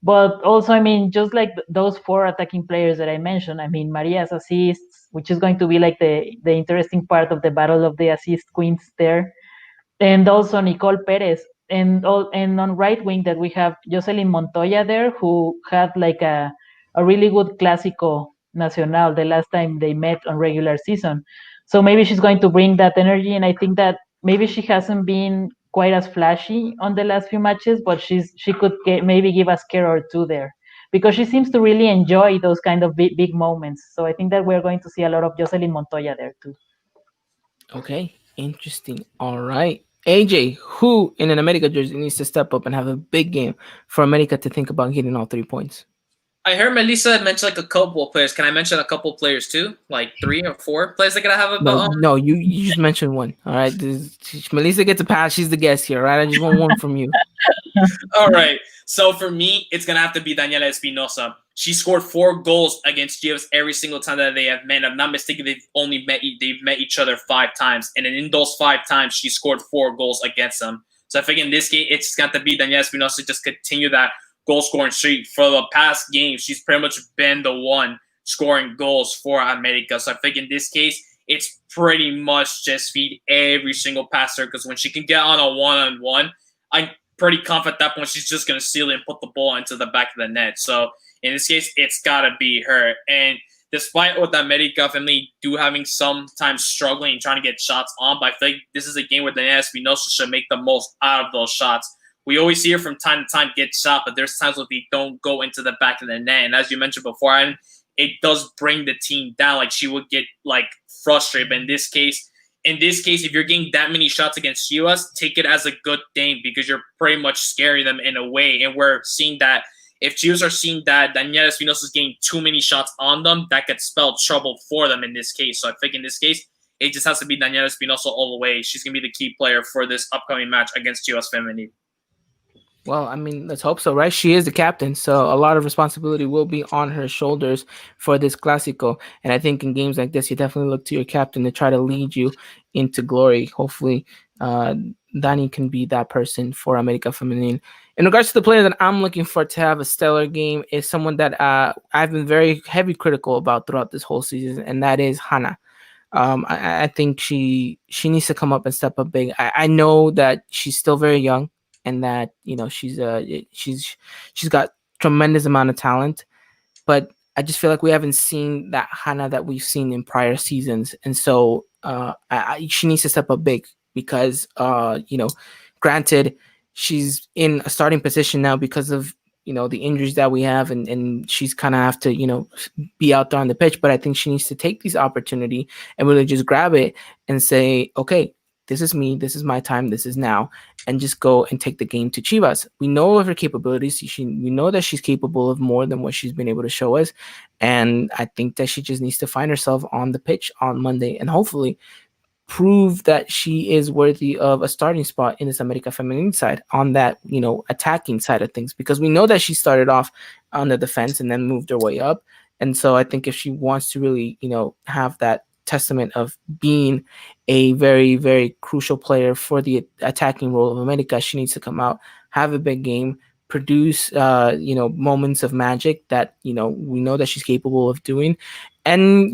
But also, I mean, just like those 4 attacking players that I mentioned, I mean, Maria's assists, which is going to be like the interesting part of the battle of the assist queens there, and also Nicole Perez, and on right wing that we have Jocelyn Montoya there, who had like a really good Clasico Nacional the last time they met on regular season. So maybe she's going to bring that energy, and I think that maybe she hasn't been quite as flashy on the last few matches, but she could maybe give a scare or two there because she seems to really enjoy those kind of big moments. So I think that we're going to see a lot of Jocelyn Montoya there too. Okay, interesting. All right. AJ, who in an America jersey needs to step up and have a big game for America to think about getting all 3 points? I heard Melissa mention like a couple of players. Can I mention a couple of players too? Like 3 or 4 players that gonna have a No, you just mentioned one. All right. Melissa gets a pass. She's the guest here, right? I just want one from you. All right. So for me, it's gonna have to be Daniela Espinosa. She scored 4 goals against Chivas every single time that they have met. If I'm not mistaken, they've met each other 5 times, and then in those 5 times, she scored 4 goals against them. So I think in this game, it's got to be Daniela Espinosa to just continue that goal scoring streak. For the past game, she's pretty much been the one scoring goals for America. So I think in this case, it's pretty much just feed every single passer, because when she can get on a one-on-one, I'm pretty confident at that point she's just going to seal it and put the ball into the back of the net. So in this case, it's got to be her. And despite what the America family do having sometimes struggling and trying to get shots on, but I feel like this is a game where Daniela Espinosa should make the most out of those shots. We always see her from time to time get shot, but there's times where they don't go into the back of the net. And as you mentioned before, it does bring the team down. Like, she would get like frustrated. But in this case, if you're getting that many shots against Chivas, take it as a good thing because you're pretty much scaring them in a way. And we're seeing that if Chivas are seeing that Daniela Espinosa is getting too many shots on them, that could spell trouble for them in this case. So I think in this case, it just has to be Daniela Espinosa all the way. She's going to be the key player for this upcoming match against Chivas Femenil. Well, I mean, let's hope so, right? She is the captain, so a lot of responsibility will be on her shoulders for this Clasico. And I think in games like this, you definitely look to your captain to try to lead you into glory. Hopefully, Dani can be that person for America Femenil. In regards to the player that I'm looking for to have a stellar game is someone that I've been very heavy critical about throughout this whole season, and that is Hannah. I think she needs to come up and step up big. I know that she's still very young, and that she's got tremendous amount of talent, but I just feel like we haven't seen that Hannah that we've seen in prior seasons, and so she needs to step up big because granted, she's in a starting position now because of the injuries that we have, and she's kind of have to be out there on the pitch. But I think she needs to take this opportunity and really just grab it and say, okay, this is me, this is my time, this is now, and just go and take the game to Chivas. We know of her capabilities. We know that she's capable of more than what she's been able to show us, and I think that she just needs to find herself on the pitch on Monday and hopefully prove that she is worthy of a starting spot in this America Femenil side on that, attacking side of things, because we know that she started off on the defense and then moved her way up. And so I think if she wants to really, have that testament of being a very, very crucial player for the attacking role of America, she needs to come out, have a big game, produce, moments of magic that, we know that she's capable of doing, and,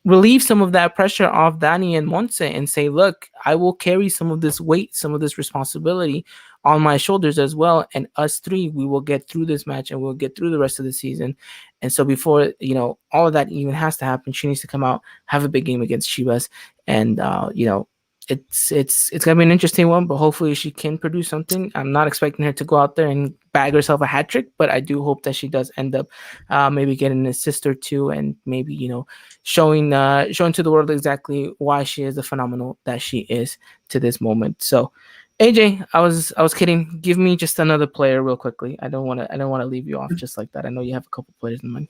relieve some of that pressure off Dani and Montse and say, look, I will carry some of this weight, some of this responsibility on my shoulders as well. And us three, we will get through this match and we'll get through the rest of the season. And so before, all of that even has to happen, she needs to come out, have a big game against Chivas. And, it's gonna be an interesting one, but hopefully she can produce something. I'm not expecting her to go out there and bag herself a hat trick, but I do hope that she does end up maybe getting an assist or two, and maybe showing to the world exactly why she is the phenomenal that she is to this moment. So, AJ, I was kidding. Give me just another player real quickly. I don't want to leave you off just like that. I know you have a couple players in mind.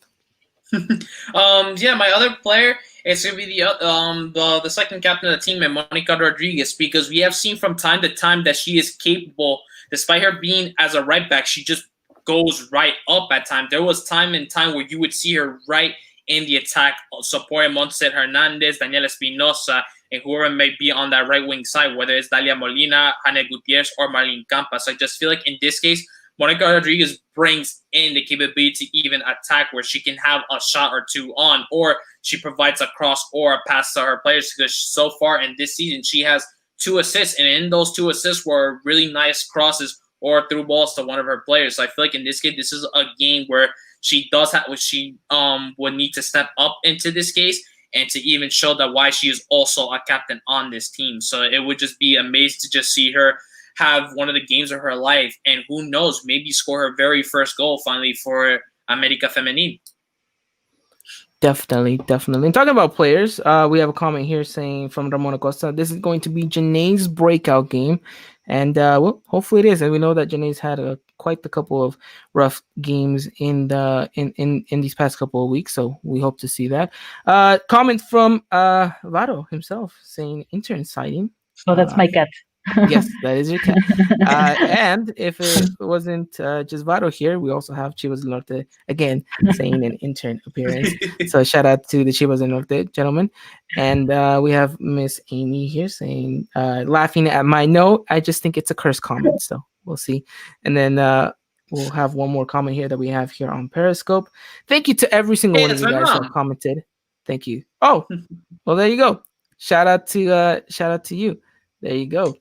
My other player is going to be the second captain of the team, Monica Rodriguez, because we have seen from time to time that she is capable, despite her being as a right back, she just goes right up at times. There was time where you would see her right in the attack, supporting Montserrat Hernandez, Daniela Espinosa, and whoever may be on that right wing side, whether it's Dalia Molina, Hannah Gutierrez, or Marlene Campas. I just feel like in this case, Monica Rodriguez brings in the capability to even attack, where she can have a shot or two on, or she provides a cross or a pass to her players, because so far in this season, she has 2 assists, and in those 2 assists were really nice crosses or through balls to one of her players. So I feel like in this case, this is a game where she does have what she would need to step up into this case, and to even show that why she is also a captain on this team. So it would just be amazing to just see her have one of the games of her life, and who knows, maybe score her very first goal finally for America Femenil. Definitely. And talking about players, we have a comment here saying from Ramon Acosta, this is going to be Janae's breakout game. And hopefully it is. And we know that Janae's had quite a couple of rough games in these past couple of weeks. So we hope to see that. Comment from Vado himself saying intern sighting. So that's my cat. Yes, that is your cat. And if it wasn't just Vado here, we also have Chivas del Norte again saying an intern appearance. So shout out to the Chivas del Norte gentlemen. And we have Miss Amy here saying, laughing at my note. I just think it's a curse comment. So we'll see. And then we'll have one more comment here that we have here on Periscope. Thank you to every single one of you guys who have commented. Thank you. Oh, well, there you go. Shout out to you. There you go.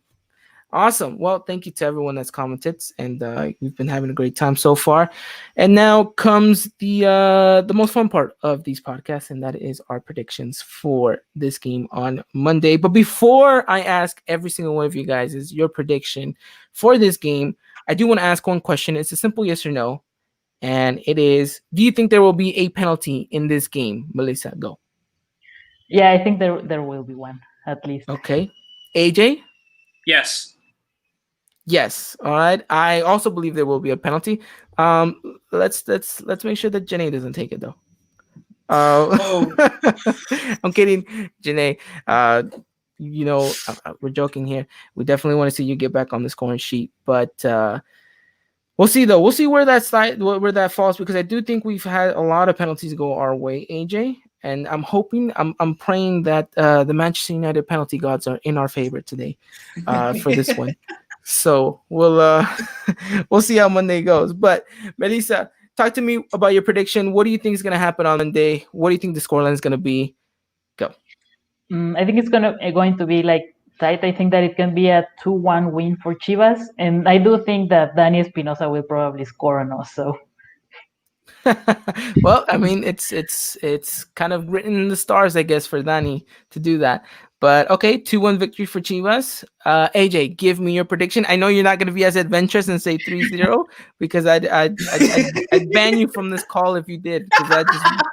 Awesome. Well, thank you to everyone that's commented, and we've been having a great time so far. And now comes the most fun part of these podcasts, and that is our predictions for this game on Monday. But before I ask every single one of you guys is your prediction for this game, I do want to ask one question. It's a simple yes or no, and it is: do you think there will be a penalty in this game? Melissa, go. Yeah, I think there will be one at least. Okay. AJ. Yes. Yes. All right. I also believe there will be a penalty. Let's make sure that Janae doesn't take it though. Oh. I'm kidding, Janae. We're joking here. We definitely want to see you get back on the scoring sheet, but we'll see though. We'll see where that where that falls, because I do think we've had a lot of penalties go our way, AJ. And I'm praying that the Manchester United penalty gods are in our favor today for this one. So we'll see how Monday goes. But Melissa, talk to me about your prediction. What do you think is going to happen on Monday? What do you think the scoreline is going to be? Go. I think it's going to be like tight. I think that it can be a 2-1 win for Chivas, and I do think that Dani Espinosa will probably score on us. So Well, I mean, it's kind of written in the stars, I guess, for Dani to do that. But okay, 2-1 victory for Chivas. AJ, give me your prediction. I know you're not going to be as adventurous and say 3-0, because I'd ban you from this call if you did, because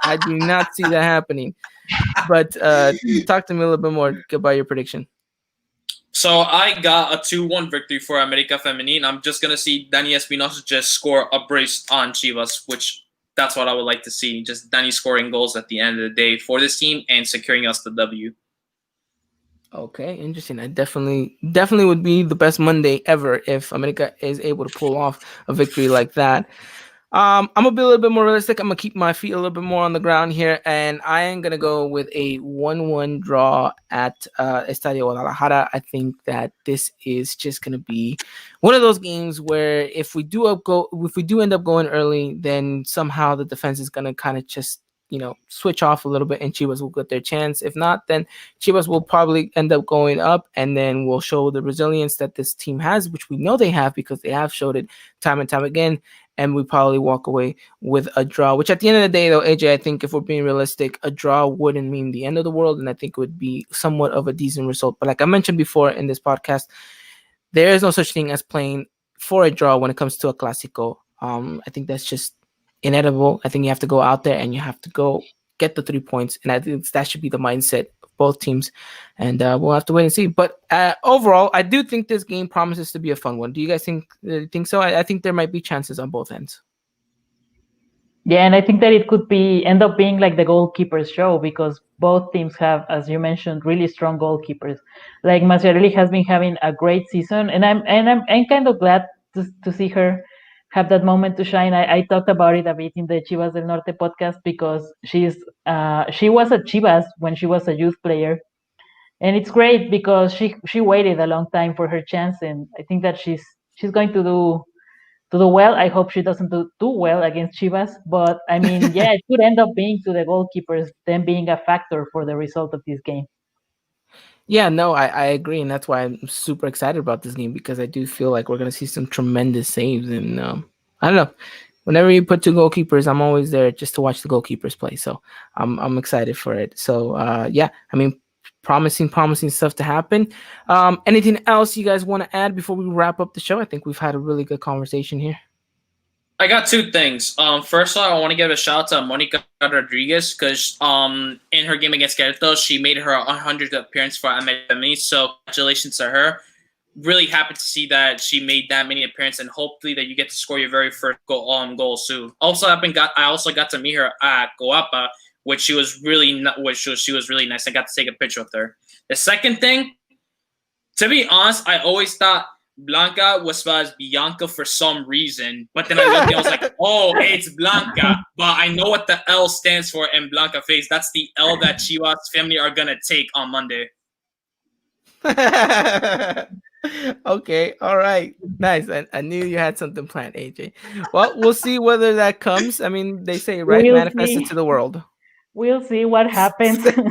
I do not see that happening. But talk to me a little bit more about your prediction. So I got a 2-1 victory for America Femenil. I'm just going to see Dani Espinosa just score a brace on Chivas, which that's what I would like to see. Just Dani scoring goals at the end of the day for this team and securing us the W. Okay, interesting. I definitely would be the best Monday ever if America is able to pull off a victory like that. I'm gonna be a little bit more realistic. I'm gonna keep my feet a little bit more on the ground here, and I am gonna go with a 1-1 draw at Estadio Guadalajara. I think that this is just gonna be one of those games where if we do end up going early, then somehow the defense is gonna kind of just switch off a little bit, and Chivas will get their chance. If not, then Chivas will probably end up going up, and then we'll show the resilience that this team has, which we know they have because they have showed it time and time again. And we probably walk away with a draw, which at the end of the day, though, AJ, I think if we're being realistic, a draw wouldn't mean the end of the world. And I think it would be somewhat of a decent result. But like I mentioned before in this podcast, there is no such thing as playing for a draw when it comes to a Clasico. I think that's just inedible. I think you have to go out there and you have to go get the 3 points. And I think that should be the mindset of both teams. And we'll have to wait and see. But overall, I do think this game promises to be a fun one. Do you guys think so? I think there might be chances on both ends. yeah, and I think that it could end up being like the goalkeepers show, because both teams have, as you mentioned, really strong goalkeepers. Like Maciarelli has been having a great season, and I'm kind of glad to see her have that moment to shine. I talked about it a bit in the Chivas del Norte podcast, because she was at Chivas when she was a youth player, and it's great because she waited a long time for her chance, and I think that she's going to do well. I hope she doesn't do too well against Chivas, but I mean, yeah, it could end up being to the goalkeepers them being a factor for the result of this game. Yeah, no, I agree, and that's why I'm super excited about this game, because I do feel like we're gonna see some tremendous saves, and I don't know. Whenever you put two goalkeepers, I'm always there just to watch the goalkeepers play. So I'm excited for it. So yeah, I mean, promising stuff to happen. Anything else you guys want to add before we wrap up the show? I think we've had a really good conversation here. I got two things. First of all, I want to give a shout out to Monica Rodriguez because in her game against Querétaro, she made her 100th appearance for America Femenil. So congratulations to her. Really happy to see that she made that many appearances, and hopefully that you get to score your very first goal soon. Also, I also got to meet her at Coapa, which she was really nice. I got to take a picture with her. The second thing, to be honest, I always thought Blanca was spelled as Bianca for some reason, but then I looked and I was like, oh, it's Blanca. But I know what the L stands for in Blanca face. That's the L that Chivas family are going to take on Monday. Okay, all right. Nice. I knew you had something planned, AJ. Well, we'll see whether that comes. I mean, they say right manifested to the world. We'll see what happens. Well,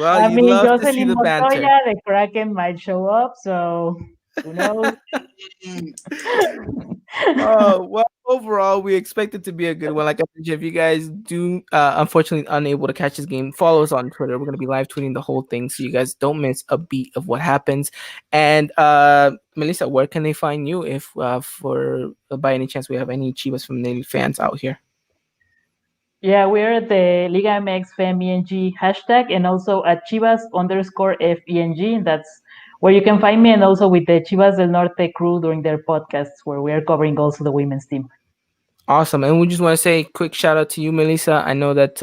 I you mean, love to see Jocelyn the banter. Montoya, the Kraken might show up, so who knows? Well, overall, we expect it to be a good one. Like I mentioned, if you guys do, unfortunately, unable to catch this game, follow us on Twitter. We're going to be live tweeting the whole thing so you guys don't miss a beat of what happens. And Melissa, where can they find you if, for by any chance, we have any Chivas Femenil fans out here? Yeah, we're at the Liga MX FemENG hashtag and also at Chivas_FENG. That's where you can find me, and also with the Chivas del Norte crew during their podcasts where we are covering also the women's team. Awesome, and we just want to say quick shout out to you, Melissa. I know that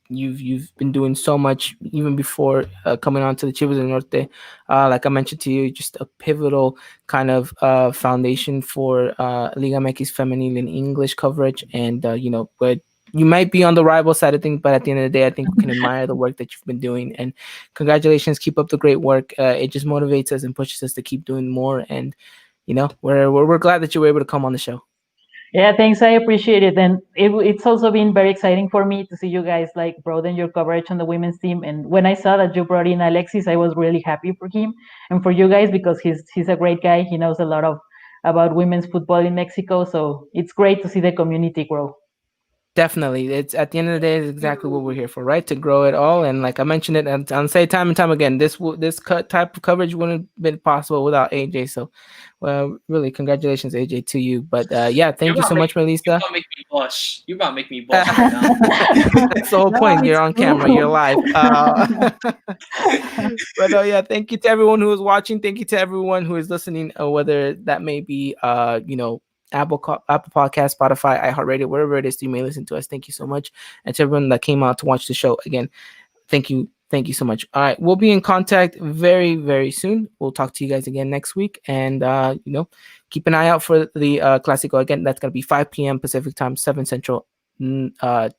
you've been doing so much even before coming on to the Chivas del Norte. Like I mentioned to you, just a pivotal kind of foundation for Liga MX Femenil in English coverage, and but you might be on the rival side of things, but at the end of the day, I think we can admire the work that you've been doing. And congratulations, keep up the great work. It just motivates us and pushes us to keep doing more. And we're glad that you were able to come on the show. Yeah, thanks. I appreciate it. And it's also been very exciting for me to see you guys like broaden your coverage on the women's team. And when I saw that you brought in Alexis, I was really happy for him and for you guys because he's a great guy. He knows a lot about women's football in Mexico. So it's great to see the community grow. Definitely. It's at the end of the day, it's exactly what we're here for, right? To grow it all. And like I mentioned it, and I'll say time and time again, this type of coverage wouldn't have been possible without AJ. So, well, really, congratulations, AJ, to you. But yeah, thank you so much, Melissa. You about to make me blush. You about to make me blush right now. That's the whole point. You're on camera. You're live. But yeah, thank you to everyone who is watching. Thank you to everyone who is listening, whether that may be, Apple Podcast, Spotify, iHeartRadio, wherever it is you may listen to us. Thank you so much. And to everyone that came out to watch the show, again, thank you so much. All right, we'll be in contact very, very soon. We'll talk to you guys again next week. And, keep an eye out for the Clasico. Again, that's going to be 5 p.m. Pacific time, 7 Central, 8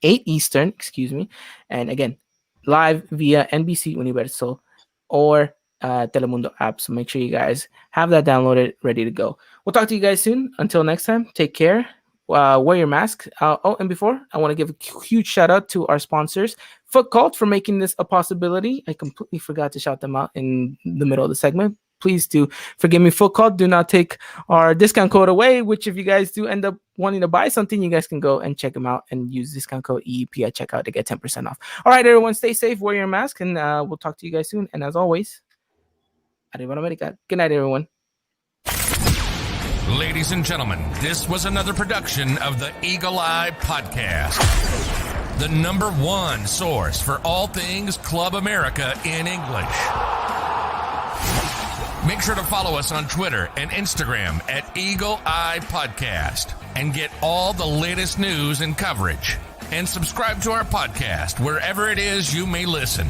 Eastern, excuse me. And again, live via NBC Universal or Telemundo app. So make sure you guys have that downloaded, ready to go. We'll talk to you guys soon. Until next time, take care. Wear your mask. And before, I want to give a huge shout out to our sponsors, Foot Cult, for making this a possibility. I completely forgot to shout them out in the middle of the segment. Please do forgive me, Foot Cult. Do not take our discount code away, which if you guys do end up wanting to buy something, you guys can go and check them out and use discount code EEP at checkout to get 10% off. All right, everyone, stay safe, wear your mask, and we'll talk to you guys soon. And as always, Arriba America. Good night, everyone. Ladies and gentlemen, this was another production of the Eagle Eye Podcast, the #1 source for all things Club America in English. Make sure to follow us on Twitter and Instagram at Eagle Eye Podcast and get all the latest news and coverage. And subscribe to our podcast wherever it is you may listen.